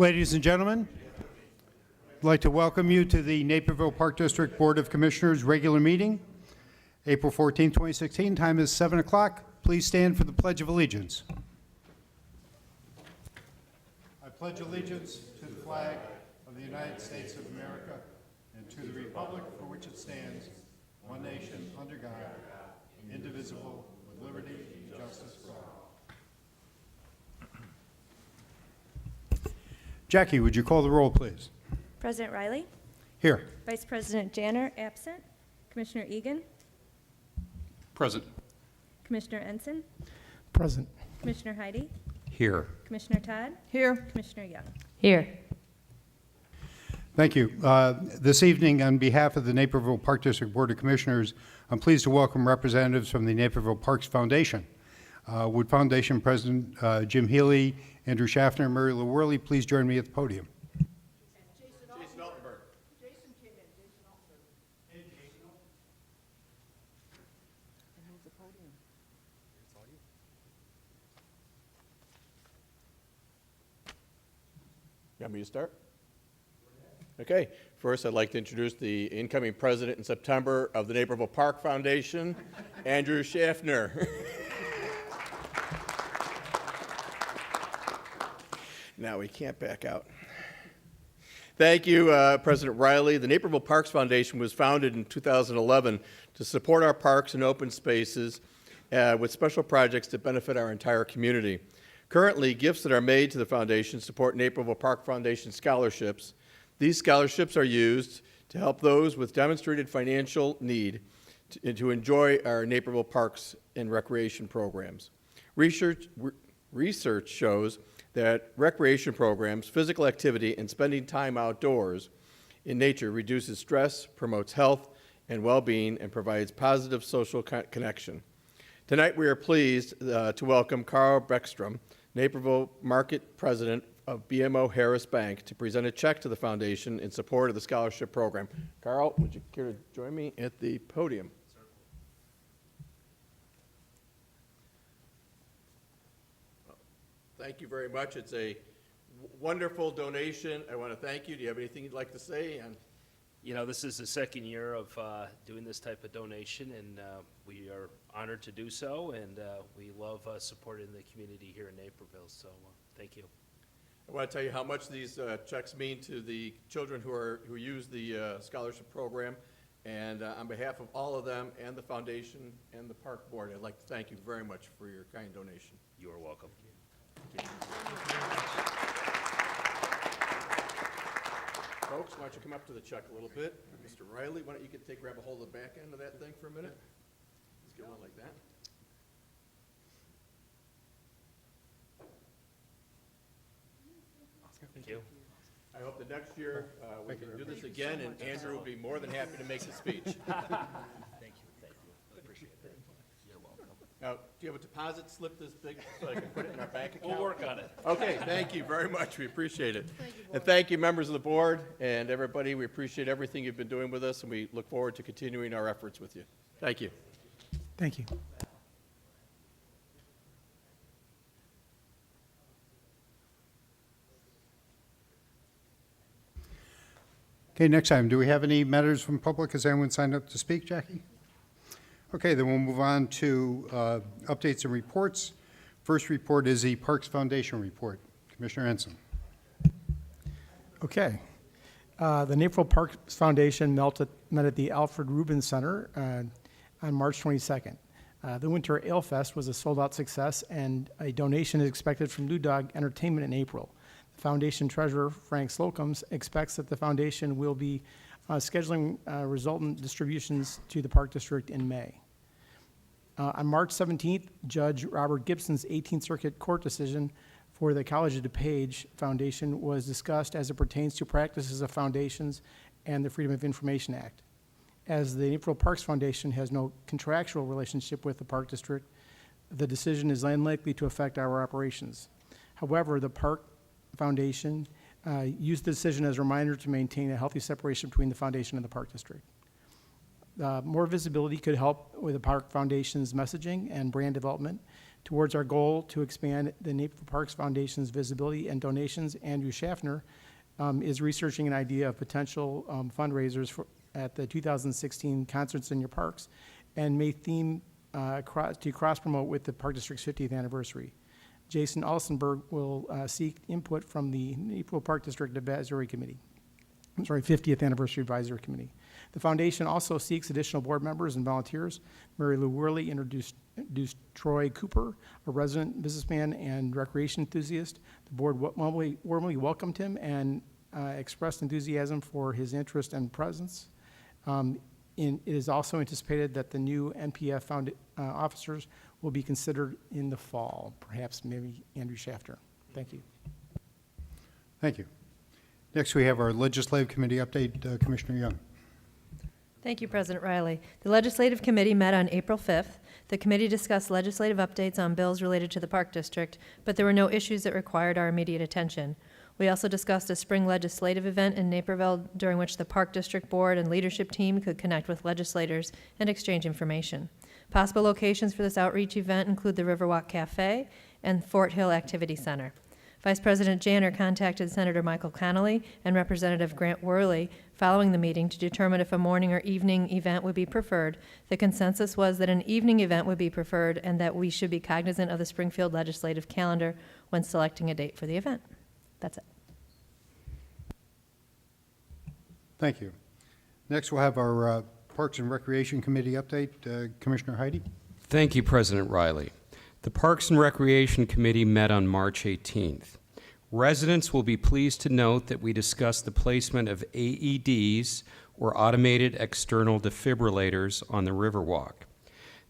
Ladies and gentlemen, I'd like to welcome you to the Naperville Park District Board of Commissioners regular meeting, April 14, 2016. Time is 7 o'clock. Please stand for the Pledge of Allegiance. I pledge allegiance to the flag of the United States of America and to the republic for which it stands, one nation, under God, indivisible, with liberty and justice for all. Jackie, would you call the roll, please? President Riley? Here. Vice President Janner, absent. Commissioner Egan? Present. Commissioner Ensign? Present. Commissioner Heidi? Here. Commissioner Todd? Here. Commissioner Young? Here. Thank you. This evening, on behalf of the Naperville Park District Board of Commissioners, I'm pleased to welcome representatives from the Naperville Parks Foundation. Would Foundation President Jim Healy, Andrew Schaffner, Mary Lou Worley please join me at the podium? Jason Altenberg. Jason came in. Jason Altenberg. Hey, Jason. And move the podium. You want me to start? Okay. First, I'd like to introduce the incoming president in September of the Naperville Park Foundation, Andrew Schaffner. Now we can't back out. Thank you, President Riley. The Naperville Parks Foundation was founded in 2011 to support our parks and open spaces with special projects that benefit our entire community. Currently, gifts that are made to the foundation support Naperville Park Foundation scholarships. These scholarships are used to help those with demonstrated financial need to enjoy our Naperville parks and recreation programs. Research shows that recreation programs, physical activity, and spending time outdoors in nature reduces stress, promotes health and well-being, and provides positive social connection. Tonight we are pleased to welcome Carl Beckstrom, Naperville Market President of BMO Harris Bank, to present a check to the foundation in support of the scholarship program. Carl, would you care to join me at the podium? Thank you very much. It's a wonderful donation. I want to thank you. Do you have anything you'd like to say? You know, this is the second year of doing this type of donation, and we are honored to do so, and we love supporting the community here in Naperville, so thank you. I want to tell you how much these checks mean to the children who use the scholarship program, and on behalf of all of them and the foundation and the park board, I'd like to thank you very much for your kind donation. You are welcome. Folks, why don't you come up to the check a little bit? Mr. Riley, why don't you grab a hold of the back end of that thing for a minute? Let's get one like that. Thank you. I hope that next year we can do this again, and Andrew will be more than happy to make the speech. Thank you. I appreciate it. You're welcome. Now, do you have a deposit slip this big so I can put it in our bank account? We'll work on it. Okay, thank you very much. We appreciate it. And thank you, members of the board and everybody. We appreciate everything you've been doing with us, and we look forward to continuing our efforts with you. Thank you. Thank you. Okay, next item. Do we have any matters from public? Has anyone signed up to speak, Jackie? Okay, then we'll move on to updates and reports. First report is the Parks Foundation report. Commissioner Ensign. Okay. The Naperville Parks Foundation met at the Alfred Rubin Center on March 22nd. The Winter Ale Fest was a sold-out success, and a donation is expected from New Dog Entertainment in April. The foundation treasurer, Frank Slocums, expects that the foundation will be scheduling resultant distributions to the Park District in May. On March 17th, Judge Robert Gibson's 18th Circuit Court decision for the College of DuPage Foundation was discussed as it pertains to practices of foundations and the Freedom of Information Act. As the Naperville Parks Foundation has no contractual relationship with the Park District, the decision is unlikely to affect our operations. However, the Park Foundation used the decision as a reminder to maintain a healthy separation between the foundation and the Park District. More visibility could help with the Park Foundation's messaging and brand development Towards our goal to expand the Naperville Parks Foundation's visibility and donations, Andrew Schaffner is researching an idea of potential fundraisers at the 2016 Concerts in Your Parks, and may theme to cross-promote with the Park District's 50th anniversary. Jason Alsenberg will seek input from the Naperville Park District Advisory Committee. 50th Anniversary Advisory Committee. The foundation also seeks additional board members and volunteers. Mary Lou Worley introduced Troy Cooper, a resident businessman and recreation enthusiast. The board warmly welcomed him and expressed enthusiasm for his interest and presence. It is also anticipated that the new NPF officers will be considered in the fall, perhaps maybe Andrew Schaffner. Thank you. Thank you. Next, we have our Legislative Committee update. Commissioner Young. Thank you, President Riley. The Legislative Committee met on April 5th. The committee discussed legislative updates on bills related to the Park District, but there were no issues that required our immediate attention. We also discussed a spring legislative event in Naperville during which the Park District Board and leadership team could connect with legislators and exchange information. Possible locations for this outreach event include the Riverwalk Cafe and Fort Hill Activity Center. Vice President Janner contacted Senator Michael Connolly and Representative Grant Worley following the meeting to determine if a morning or evening event would be preferred. The consensus was that an evening event would be preferred and that we should be cognizant of the Springfield legislative calendar when selecting a date for the event. That's it. Thank you. Next, we'll have our Parks and Recreation Committee update. Commissioner Heidi. Thank you, President Riley. The Parks and Recreation Committee met on March 18th. Residents will be pleased to note that we discussed the placement of AEDs, or automated external defibrillators, on the Riverwalk.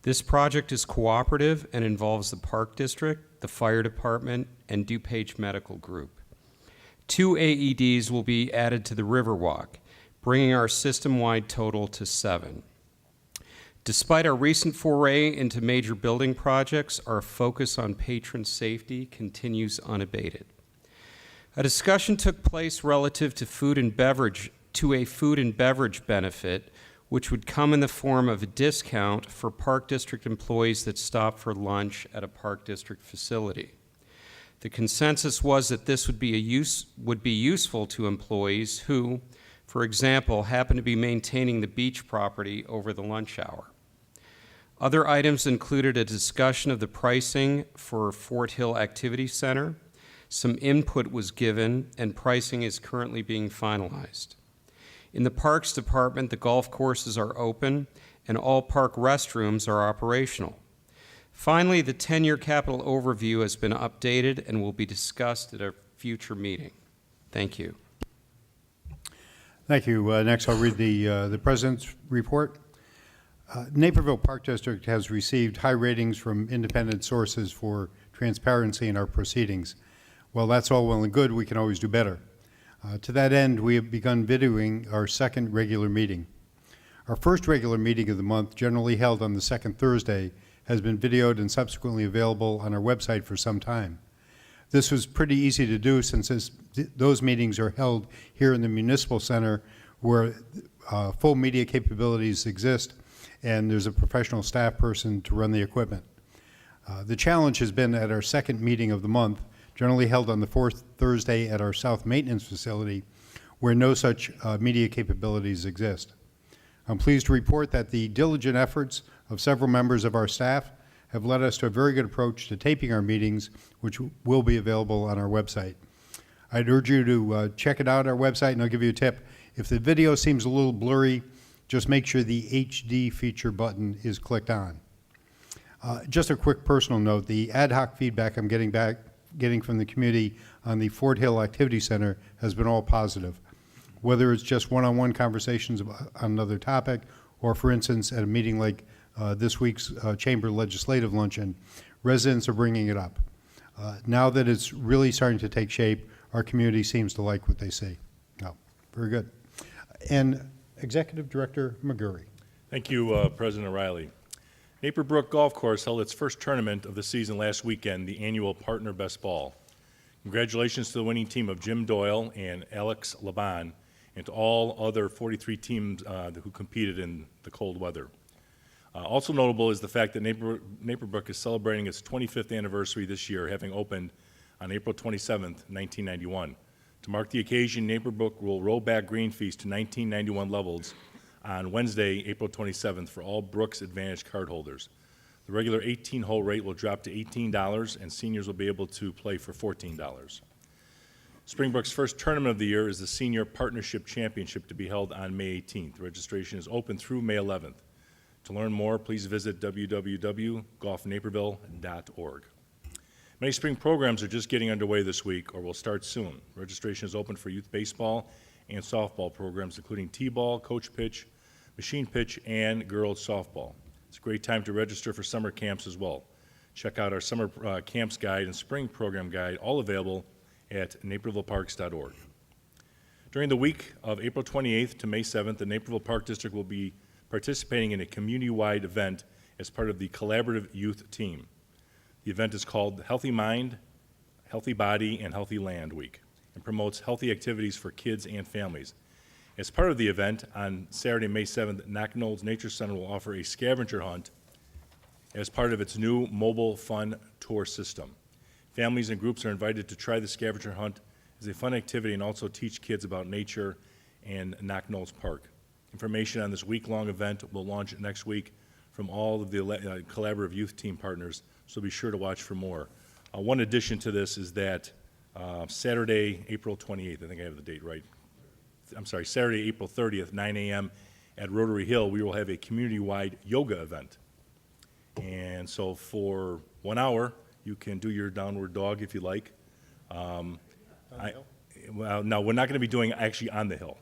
This project is cooperative and involves the Park District, the Fire Department, and DuPage Medical Group. 2 AEDs will be added to the Riverwalk, bringing our system-wide total to 7. Despite our recent foray into major building projects, our focus on patron safety continues unabated. A discussion took place relative to a food and beverage benefit, which would come in the form of a discount for Park District employees that stop for lunch at a Park District facility. The consensus was that this would be useful to employees who, for example, happen to be maintaining the beach property over the lunch hour. Other items included a discussion of the pricing for Fort Hill Activity Center. Some input was given, and pricing is currently being finalized. In the Parks Department, the golf courses are open, and all park restrooms are operational. Finally, the 10-year capital overview has been updated and will be discussed at a future meeting. Thank you. Thank you. Next, I'll read the President's report. Naperville Park District has received high ratings from independent sources for transparency in our proceedings. While that's all well and good, we can always do better. To that end, we have begun videoing our second regular meeting. Our first regular meeting of the month, generally held on the second Thursday, has been videoed and subsequently available on our website for some time. This was pretty easy to do since those meetings are held here in the Municipal Center where full media capabilities exist and there's a professional staff person to run the equipment. The challenge has been at our second meeting of the month, generally held on the fourth Thursday at our South Maintenance Facility, where no such media capabilities exist. I'm pleased to report that the diligent efforts of several members of our staff have led us to a very good approach to taping our meetings, which will be available on our website. I'd urge you to check it out on our website, and I'll give you a tip. If the video seems a little blurry, just make sure the HD feature button is clicked on. Just a quick personal note, the ad hoc feedback I'm getting from the community on the Fort Hill Activity Center has been all positive. Whether it's just one-on-one conversations on another topic, or for instance, at a meeting like this week's Chamber Legislative Luncheon, residents are bringing it up. Now that it's really starting to take shape, our community seems to like what they see. No, very good. And Executive Director McGurry. Thank you, President Riley. Naperbrook Golf Course held its first tournament of the season last weekend, the annual Partner Best Ball. Congratulations to the winning team of Jim Doyle and Alex Laban, and to all other 43 teams who competed in the cold weather. Also notable is the fact that Naperbrook is celebrating its 25th anniversary this year, having opened on April 27th, 1991. To mark the occasion, Naperbrook will roll back green fees to 1991 levels on Wednesday, April 27th for all Brooks Advantage card holders. The regular 18-hole rate will drop to $18, and seniors will be able to play for $14. Springbrook's first tournament of the year is the Senior Partnership Championship to be held on May 18th. Registration is open through May 11th. To learn more, please visit www.golfnaperville.org. Many spring programs are just getting underway this week or will start soon. Registration is open for youth baseball and softball programs, including t-ball, coach pitch, machine pitch, and girls softball. It's a great time to register for summer camps as well. Check out our summer camps guide and spring program guide, all available at napervilleparks.org. During the week of April 28th to May 7th, the Naperville Park District will be participating in a community-wide event as part of the Collaborative Youth Team. The event is called Healthy Mind, Healthy Body, and Healthy Land Week and promotes healthy activities for kids and families. As part of the event, on Saturday, May 7th, Knocknolls Nature Center will offer a scavenger hunt as part of its new mobile fun tour system. Families and groups are invited to try the scavenger hunt as a fun activity and also teach kids about nature and Knocknolls Park. Information on this week-long event will launch next week from all of the Collaborative Youth Team partners, so be sure to watch for more. One addition to this is that Saturday, April 28th, I think I have the date right. I'm sorry, Saturday, April 30th, 9 a.m. at Rotary Hill, we will have a community-wide yoga event. And so for 1 hour, you can do your downward dog if you like. Well, no, we're not going to be doing actually on the hill.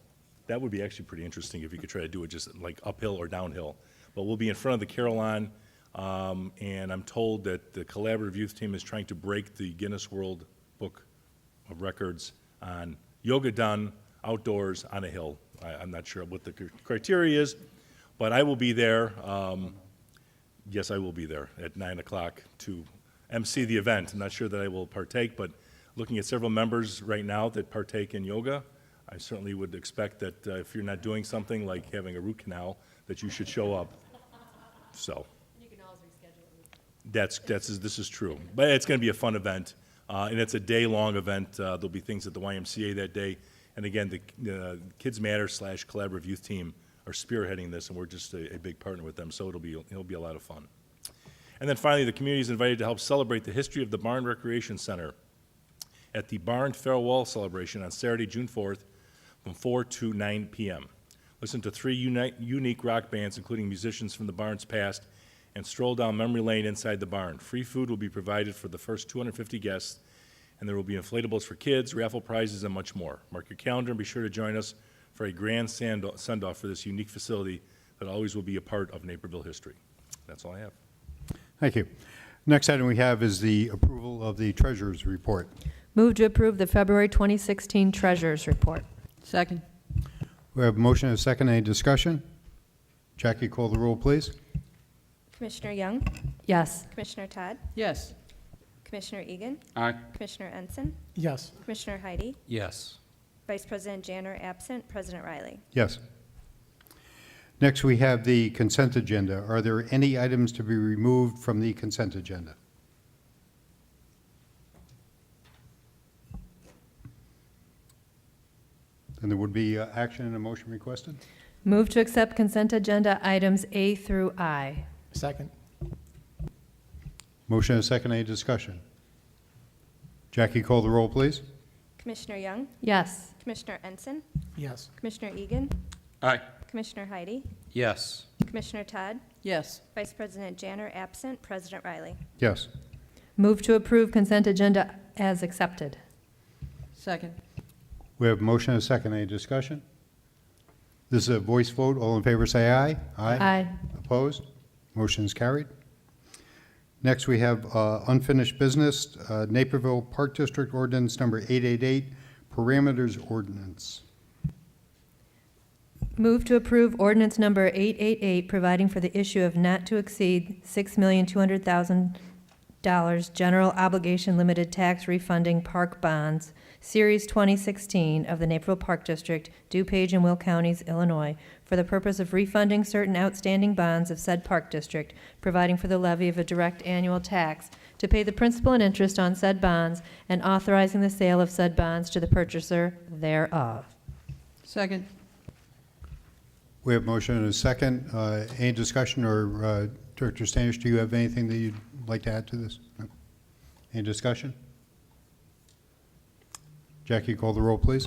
That would be actually pretty interesting if you could try to do it just like uphill or downhill. But we'll be in front of the Carillon, and I'm told that the Collaborative Youth Team is trying to break the Guinness World Book of Records on yoga done outdoors on a hill. I'm not sure what the criteria is, but I will be there. Yes, I will be there at 9 o'clock to MC the event. I'm not sure that I will partake, but looking at several members right now that partake in yoga, I certainly would expect that if you're not doing something like having a root canal, that you should show up. So. You can always reschedule. This is true. But it's going to be a fun event, and it's a day-long event. There'll be things at the YMCA that day. And again, the Kids Matter / Collaborative Youth Team are spearheading this, and we're just a big partner with them, so it'll be a lot of fun. And then finally, the community is invited to help celebrate the history of the Barn Recreation Center at the Barn Farewell Celebration on Saturday, June 4th, from 4 to 9 p.m. Listen to 3 unique rock bands, including musicians from the barn's past, and stroll down memory lane inside the barn. Free food will be provided for the first 250 guests, and there will be inflatables for kids, raffle prizes, and much more. Mark your calendar and be sure to join us for a grand send-off for this unique facility that always will be a part of Naperville history. That's all I have. Thank you. Next item we have is the approval of the treasurer's report. Move to approve the February 2016 Treasurers Report. Second. We have a motion and a second. Any discussion? Jackie, call the roll, please. Commissioner Young, Yes. Commissioner Todd, Yes. Commissioner Egan, Aye. Commissioner Ensign, Yes. Commissioner Heidi, Yes. Vice President Janner absent, President Riley. Yes. Next, we have the consent agenda. Are there any items to be removed from the consent agenda? And there would be action and a motion requested? Move to accept consent agenda items A through I. Second. Motion and a second. Any discussion? Jackie, call the roll, please. Commissioner Young, Yes. Commissioner Ensign, Yes. Commissioner Egan, Aye. Commissioner Heidi, Yes. Commissioner Todd, Yes. Vice President Janner absent, President Riley. Yes. Move to approve consent agenda as accepted. Second. We have a motion and a second. Any discussion? This is a voice vote. All in favor say aye. Aye. Opposed? Motion is carried. Next, we have unfinished business, Naperville Park District Ordinance Number 888, Parameters Ordinance. Move to approve ordinance number 888, providing for the issue of not to exceed $6,200,000 General Obligation Limited Tax Refunding Park Bonds, Series 2016 of the Naperville Park District, DuPage and Will Counties, Illinois, for the purpose of refunding certain outstanding bonds of said park district, providing for the levy of a direct annual tax to pay the principal and interest on said bonds, and authorizing the sale of said bonds to the purchaser thereof. Second. We have motion and a second. Any discussion, or Director Stanish, do you have anything that you'd like to add to this? No. Any discussion? Jackie, call the roll, please.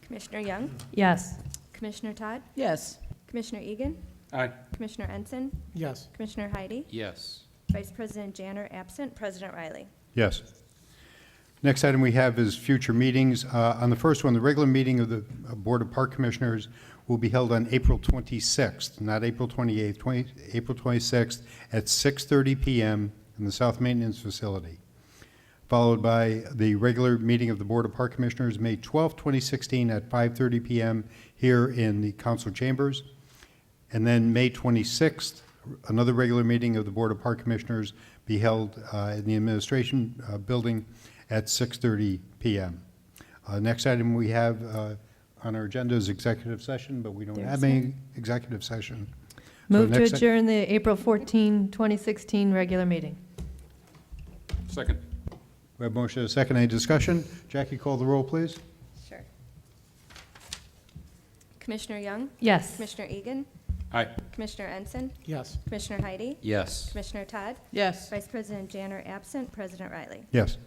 Commissioner Young, Yes. Commissioner Todd, Yes. Commissioner Egan, Aye. Commissioner Ensign, Yes. Commissioner Heidi, Yes. Vice President Janner absent, President Riley. Yes. Next item we have is future meetings. On the first one, the regular meeting of the Board of Park Commissioners will be held on April 26th, not April 28th, April 26th at 6:30 p.m. in the South Maintenance Facility, followed by the regular meeting of the Board of Park Commissioners, May 12th, 2016 at 5:30 p.m. here in the council chambers. And then May 26th, another regular meeting of the Board of Park Commissioners be held in the administration building at 6:30 p.m. Next item we have on our agenda is executive session, but we don't have any executive session. Move to next adjourn the April 14, 2016 regular meeting. Second. We have motion and a second. Any discussion? Jackie, call the roll, please. Sure. Commissioner Young, Yes. Commissioner Egan, Aye. Commissioner Ensign, Yes. Commissioner Heidi, Yes. Commissioner Todd, Yes. Vice President Janner absent, President Riley. Yes.